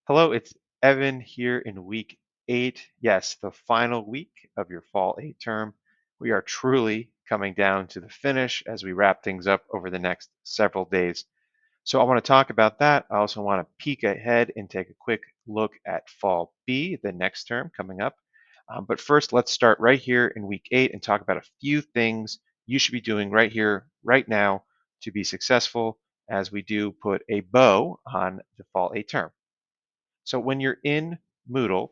Hello, it's Evan here in week 8. Yes, the final week of your fall 8 term. We are truly coming down to the finish as we wrap things up over the next several days. So, I want to talk about that. I also want to peek ahead and take a quick look at fall B, the next term coming up. But first, let's start right here in week 8 and talk about a few things you should be doing right here, right now, to be successful as we do put a bow on the fall 8 term. So when you're in Moodle,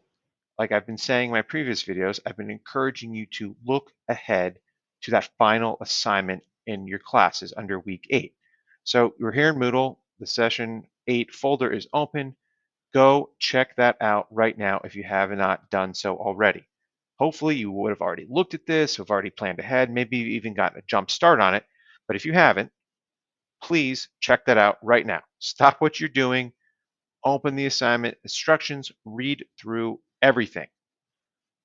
like I've been saying in my previous videos, I've been encouraging you to look ahead to that final assignment in your classes under week 8. So you're here in Moodle, the session 8 folder is open. Go check that out right now if you have not done so already. Hopefully you would have already looked at this, have already planned ahead, maybe you even gotten a jump start on it. But if you haven't, please check that out right now. Stop what you're doing, open the assignment instructions, read through everything.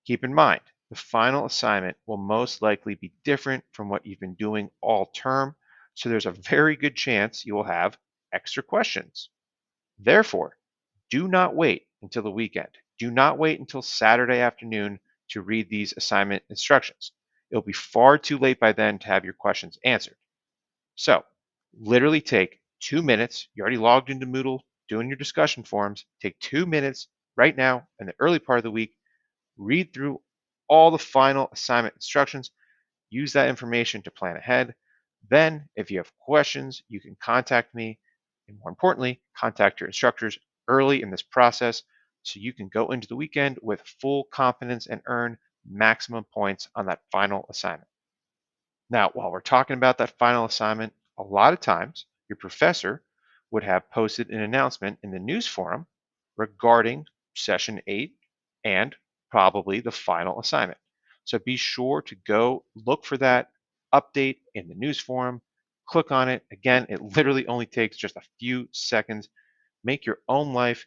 Keep in mind, the final assignment will most likely be different from what you've been doing all term, so there's a very good chance you will have extra questions. Therefore, do not wait until the weekend. Do not wait until Saturday afternoon to read these assignment instructions. It'll be far too late by then to have your questions answered. So, literally take 2 minutes. You already logged into Moodle doing your discussion forums. Take 2 minutes right now in the early part of the week. Read through all the final assignment instructions. Use that information to plan ahead. Then, if you have questions, you can contact me. And more importantly, contact your instructors early in this process so you can go into the weekend with full confidence and earn maximum points on that final assignment. Now, while we're talking about that final assignment, a lot of times your professor would have posted an announcement in the news forum regarding session 8 and probably the final assignment. So be sure to go look for that update in the news forum, click on it. Again, it literally only takes just a few seconds. Make your own life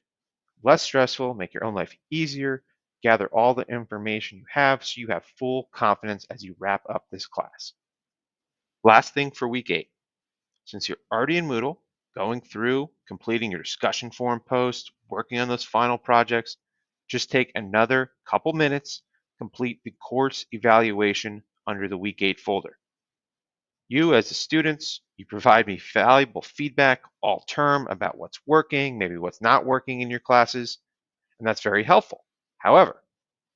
less stressful, make your own life easier, gather all the information you have so you have full confidence as you wrap up this class. Last thing for week 8, since you're already in Moodle, going through, completing your discussion forum posts, working on those final projects, just take another couple minutes, complete the course evaluation under the week 8 folder. You, as the students, you provide me valuable feedback all term about what's working, maybe what's not working in your classes, and that's very helpful. However,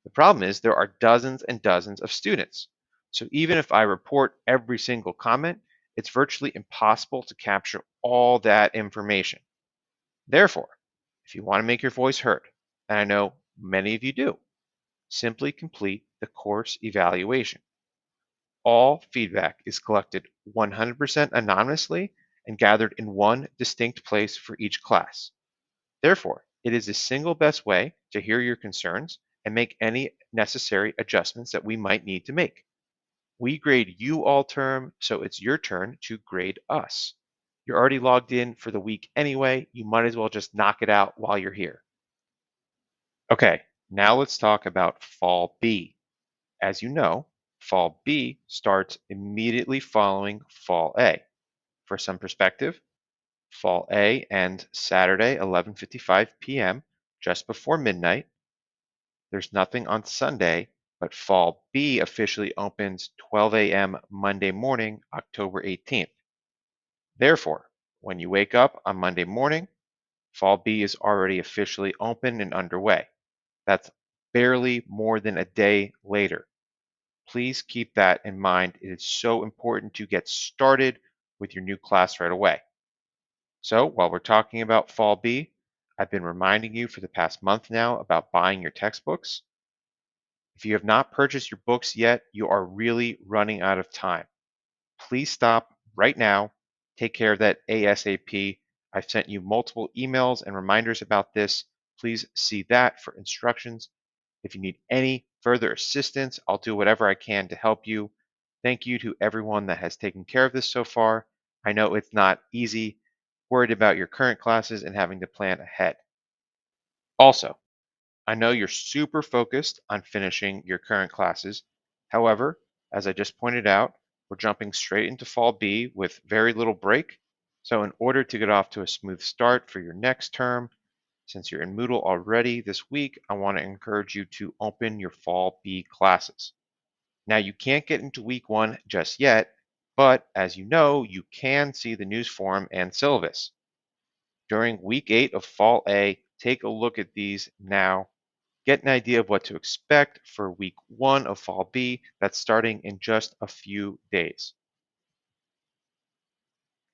the problem is there are dozens and dozens of students. So even if I report every single comment, it's virtually impossible to capture all that information. Therefore, if you want to make your voice heard, and I know many of you do, simply complete the course evaluation. All feedback is collected 100% anonymously and gathered in one distinct place for each class. Therefore, it is the single best way to hear your concerns and make any necessary adjustments that we might need to make. We grade you all term, so it's your turn to grade us. You're already logged in for the week anyway. You might as well just knock it out while you're here. Okay, now let's talk about Fall B. As you know, Fall B starts immediately following Fall A. For some perspective, Fall A ends Saturday, 11:55 p.m., just before midnight. There's nothing on Sunday, but Fall B officially opens 12 a.m. Monday morning, October 18th. Therefore, when you wake up on Monday morning, Fall B is already officially open and underway. That's barely more than a day later. Please keep that in mind. It is so important to get started with your new class right away. So while we're talking about Fall B, I've been reminding you for the past month now about buying your textbooks. If you have not purchased your books yet, you are really running out of time. Please stop right now. Take care of that ASAP. I've sent you multiple emails and reminders about this. Please see that for instructions. If you need any further assistance, I'll do whatever I can to help you. Thank you to everyone that has taken care of this so far. I know it's not easy, worried about your current classes and having to plan ahead. Also, I know you're super focused on finishing your current classes. However, as I just pointed out, we're jumping straight into Fall B with very little break. So in order to get off to a smooth start for your next term, Since you're in Moodle already this week, I want to encourage you to open your Fall B classes. Now, you can't get into week 1 just yet, but as you know, you can see the news forum and syllabus. During week 8 of Fall A, take a look at these now. Get an idea of what to expect for week 1 of Fall B that's starting in just a few days.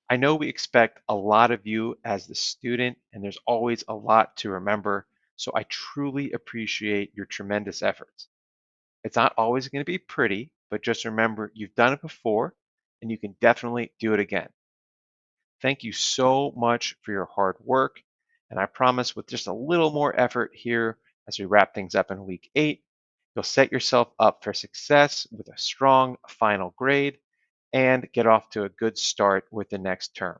I know we expect a lot of you as the student, and there's always a lot to remember, so I truly appreciate your tremendous efforts. It's not always going to be pretty, but just remember you've done it before and you can definitely do it again. Thank you so much for your hard work. And I promise with just a little more effort here as we wrap things up in week 8, you'll set yourself up for success with a strong final grade and get off to a good start with the next term.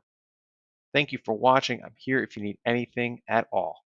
Thank you for watching. I'm here if you need anything at all.